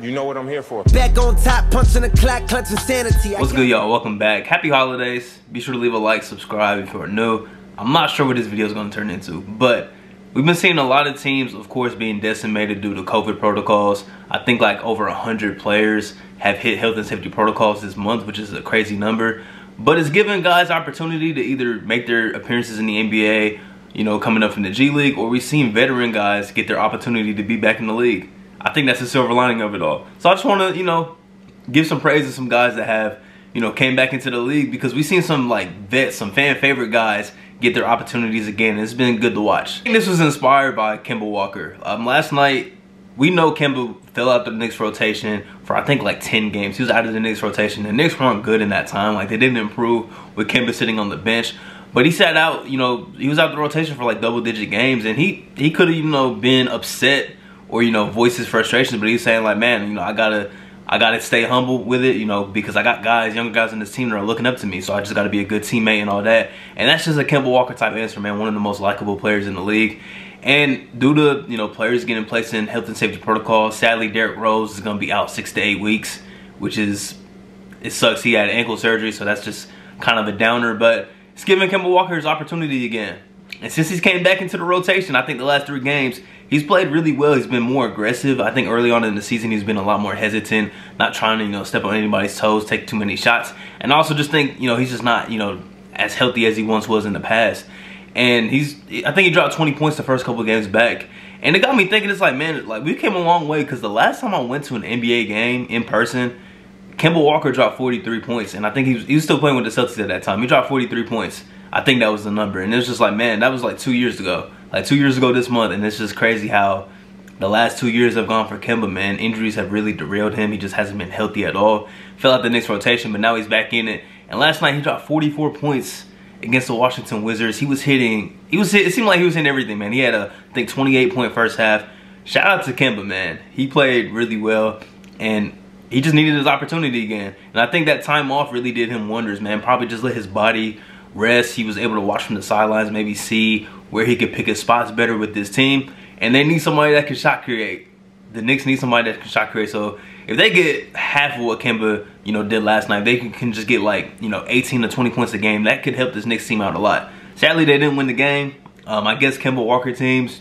You know what I'm here for. Back on top, punching the clock, clutch insanity. What's good, y'all? Welcome back. Happy holidays. Be sure to leave a like, subscribe if you're new. I'm not sure what this video is going to turn into, but we've been seeing a lot of teams, of course, being decimated due to COVID protocols. I think like over 100 players have hit health and safety protocols this month, which is a crazy number. But it's giving guys opportunity to either make their appearances in the NBA, you know, coming up from the G League, or we've seen veteran guys get their opportunity to be back in the league. I think that's the silver lining of it all. So I just want to, you know, give some praise to some guys that have, you know, came back into the league, because we've seen some like vets, some fan favorite guys get their opportunities again. It's been good to watch. I think this was inspired by Kimball Walker. Last night, we know Kemba fell out the Knicks rotation for I think like 10 games. He was out of the Knicks rotation. The Knicks weren't good in that time. Like, they didn't improve with Kemba sitting on the bench. But he sat out, you know, he was out the rotation for like double-digit games, and he could have, you know, been upset or, you know, voice his frustrations, but he's saying like, man, you know, I gotta stay humble with it, you know, because I got guys, younger guys in this team that are looking up to me, so I just gotta be a good teammate and all that. And that's just a Kimball Walker type answer, man. One of the most likable players in the league. And due to, you know, players getting placed in health and safety protocols, sadly Derrick Rose is gonna be out 6 to 8 weeks, which is, it sucks. He had ankle surgery, so that's just kind of a downer, but it's giving Kimball Walker his opportunity again. And since he's came back into the rotation, I think the last 3 games, he's played really well. He's been more aggressive. I think early on in the season, he's been a lot more hesitant, not trying to, you know, step on anybody's toes, take too many shots. And I also just think, you know, he's just not, you know, as healthy as he once was in the past. And I think he dropped 20 points the first couple of games back. And it got me thinking, it's like, man, like, we came a long way, because the last time I went to an NBA game in person, Kimball Walker dropped 43 points. And I think he was still playing with the Celtics at that time. He dropped 43 points. I think that was the number. And it was just like, man, that was like 2 years ago. Like 2 years ago this month. And it's just crazy how the last 2 years have gone for Kemba, man. Injuries have really derailed him. He just hasn't been healthy at all. Fell out the Knicks rotation, but now he's back in it. And last night he dropped 44 points against the Washington Wizards. It seemed like he was hitting everything, man. He had a, I think, 28-point first half. Shout out to Kemba, man. He played really well, and he just needed his opportunity again. And I think that time off really did him wonders, man. Probably just let his body rest. He was able to watch from the sidelines, maybe see where he could pick his spots better with this team. And they need somebody that can shot create. The Knicks need somebody that can shot create. So if they get half of what Kemba, you know, did last night, they can just get like, you know, 18 to 20 points a game. That could help this Knicks team out a lot. Sadly, they didn't win the game. I guess Kimball Walker teams,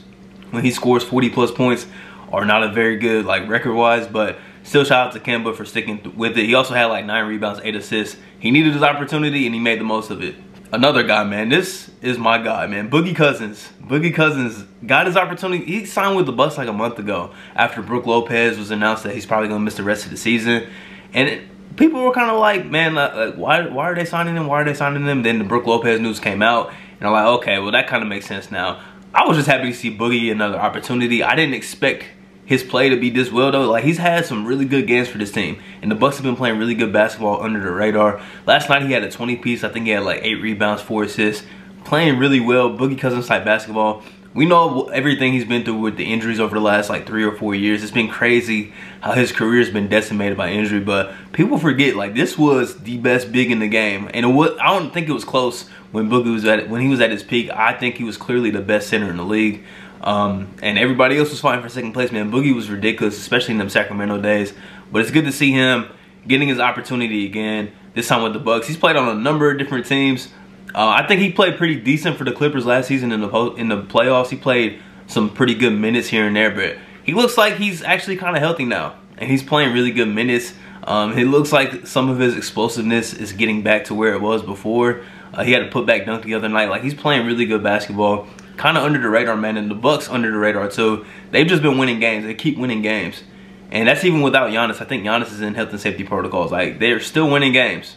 when he scores 40+ points, are not a very good, like, record-wise, but still shout out to Kemba for sticking with it. He also had like 9 rebounds, 8 assists. He needed his opportunity, and he made the most of it. Another guy, man, this is my guy, man, Boogie Cousins. Boogie Cousins got his opportunity. He signed with the Bucks like a month ago after Brook Lopez was announced that he's probably going to miss the rest of the season. And people were kind of like, man, like, why are they signing him? Why are they signing him? Then the Brook Lopez news came out, and I'm like, okay, well, that kind of makes sense now. I was just happy to see Boogie another opportunity. I didn't expect his play to be this well, though. Like, he's had some really good games for this team, and the Bucks have been playing really good basketball under the radar. Last night he had a 20-piece. I think he had like 8 rebounds, 4 assists, playing really well. Boogie Cousins type basketball. We know everything he's been through with the injuries over the last like 3 or 4 years. It's been crazy how his career's been decimated by injury, but people forget, like, this was the best big in the game, and I don't think it was close when Boogie was when he was at his peak. I think he was clearly the best center in the league. And everybody else was fighting for second place, man. Boogie was ridiculous, especially in them Sacramento days. But it's good to see him getting his opportunity again, this time with the Bucks. He's played on a number of different teams. I think he played pretty decent for the Clippers last season in the playoffs. He played some pretty good minutes here and there, but he looks like he's actually kind of healthy now, and he's playing really good minutes. It looks like some of his explosiveness is getting back to where it was before. He had a putback dunk the other night. Like, he's playing really good basketball. Kind of under the radar, man, and the Bucks under the radar too. They've just been winning games. They keep winning games, and that's even without Giannis. I think Giannis is in health and safety protocols. Like, they're still winning games.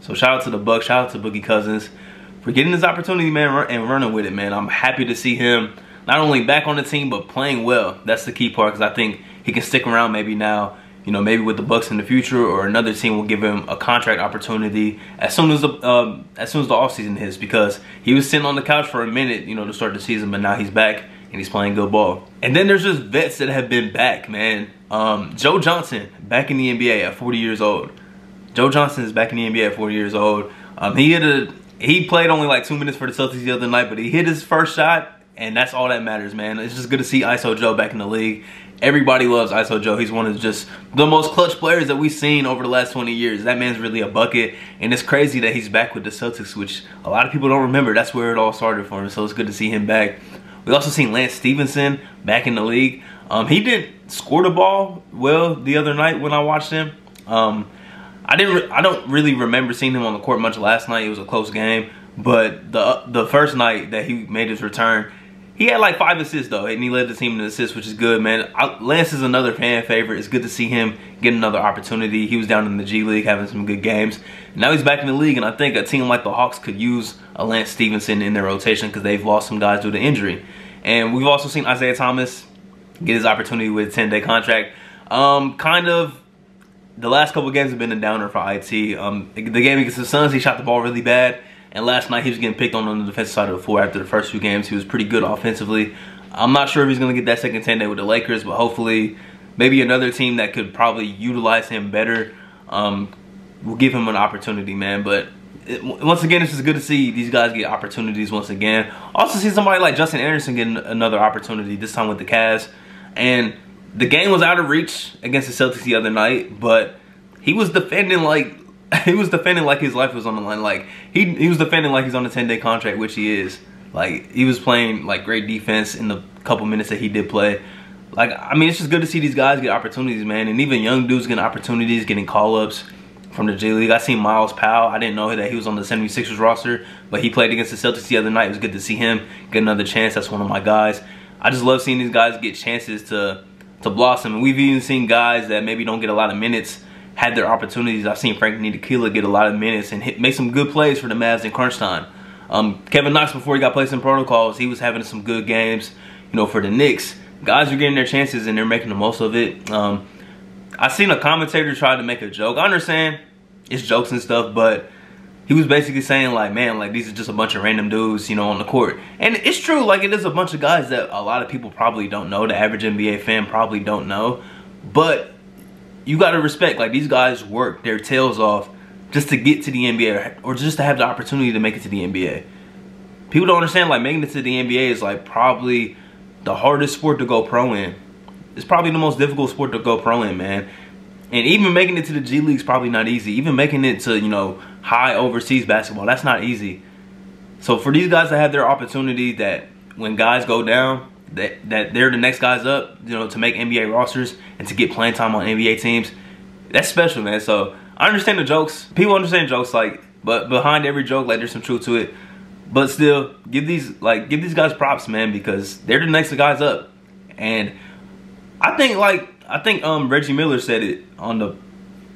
So shout out to the Bucks. Shout out to Boogie Cousins for getting this opportunity, man, and running with it, man. I'm happy to see him not only back on the team, but playing well. That's the key part, because I think he can stick around maybe now, you know, maybe with the Bucks in the future, or another team will give him a contract opportunity as soon as the offseason hits, because he was sitting on the couch for a minute, you know, to start the season, but now he's back and he's playing good ball. And then there's just vets that have been back, man. Joe Johnson back in the NBA at 40 years old. Joe Johnson is back in the NBA at 40 years old. He played only like 2 minutes for the Celtics the other night, but he hit his first shot, and that's all that matters, man. It's just good to see ISO Joe back in the league. Everybody loves ISO Joe. He's one of just the most clutch players that we've seen over the last 20 years. That man's really a bucket, and it's crazy that he's back with the Celtics, which a lot of people don't remember. That's where it all started for him, so it's good to see him back. We also seen Lance Stevenson back in the league. He didn't score the ball well the other night when I watched him. I don't really remember seeing him on the court much last night. It was a close game, but the first night that he made his return, he had like 5 assists though, and he led the team in assists, which is good, man. Lance is another fan favorite. It's good to see him get another opportunity. He was down in the G League having some good games. Now he's back in the league, and I think a team like the Hawks could use a Lance Stevenson in their rotation because they've lost some guys due to injury. And we've also seen Isaiah Thomas get his opportunity with a 10-day contract. Kind of, the last couple games have been a downer for IT. The game against the Suns, he shot the ball really bad. And last night he was getting picked on the defensive side of the floor after the first few games. He was pretty good offensively. I'm not sure if he's going to get that second 10-day with the Lakers, but hopefully maybe another team that could probably utilize him better will give him an opportunity, man. But once again, it's just good to see these guys get opportunities once again. Also see somebody like Justin Anderson getting another opportunity, this time with the Cavs. And the game was out of reach against the Celtics the other night, but he was defending like his life was on the line. Like he was defending like he's on a 10-day contract, which he is. Like he was playing like great defense in the couple minutes that he did play. Like, I mean, it's just good to see these guys get opportunities, man. And even young dudes getting opportunities, getting call-ups from the G League. I seen Miles Powell. I didn't know that he was on the 76ers roster, but he played against the Celtics the other night. It was good to see him get another chance. That's one of my guys. I just love seeing these guys get chances to blossom. And we've even seen guys that maybe don't get a lot of minutes had their opportunities. I've seen Frank Ntilikina get a lot of minutes and make some good plays for the Mavs in crunch time. Kevin Knox, before he got placed in protocols, he was having some good games, you know, for the Knicks. Guys are getting their chances and they're making the most of it. I seen a commentator try to make a joke. I understand it's jokes and stuff, but he was basically saying like, man, like these are just a bunch of random dudes, you know, on the court. And it's true, like it is a bunch of guys that a lot of people probably don't know. The average NBA fan probably don't know. But you got to respect, like these guys work their tails off just to get to the NBA or just to have the opportunity to make it to the NBA. People don't understand, like making it to the NBA is like probably the hardest sport to go pro in. It's probably the most difficult sport to go pro in, man. And even making it to the G League is probably not easy. Even making it to, you know, high overseas basketball, that's not easy. So for these guys to have their opportunity, that when guys go down, that they're the next guys up, you know, to make NBA rosters and to get playing time on NBA teams, that's special, man. So I understand the jokes. People understand jokes, like, but behind every joke, like there's some truth to it. But still, give these guys props, man, because they're the next guys up. And I think Reggie Miller said it on the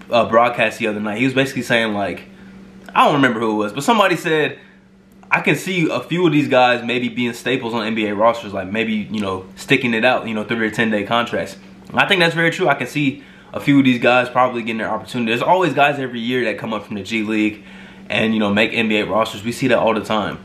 broadcast the other night. He was basically saying, like, I don't remember who it was, but somebody said, I can see a few of these guys maybe being staples on NBA rosters, like maybe, you know, sticking it out, you know, through their 10-day contracts. And I think that's very true. I can see a few of these guys probably getting their opportunity. There's always guys every year that come up from the G League and, you know, make NBA rosters. We see that all the time.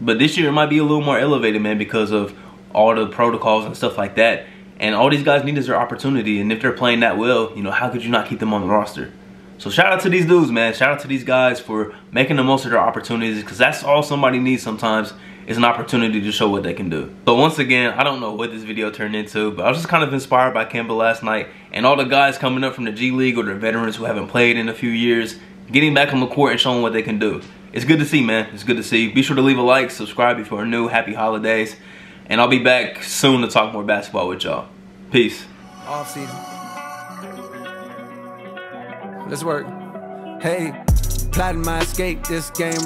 But this year it might be a little more elevated, man, because of all the protocols and stuff like that. And all these guys need is their opportunity. And if they're playing that well, you know, how could you not keep them on the roster? So shout out to these dudes, man. Shout out to these guys for making the most of their opportunities, because that's all somebody needs sometimes, is an opportunity to show what they can do. So once again, I don't know what this video turned into, but I was just kind of inspired by Kemba last night and all the guys coming up from the G League or the veterans who haven't played in a few years, getting back on the court and showing what they can do. It's good to see, man. It's good to see. Be sure to leave a like, subscribe if you're new. Happy holidays. And I'll be back soon to talk more basketball with y'all. Peace. Off season. Let's work. Hey, plotting my escape this game.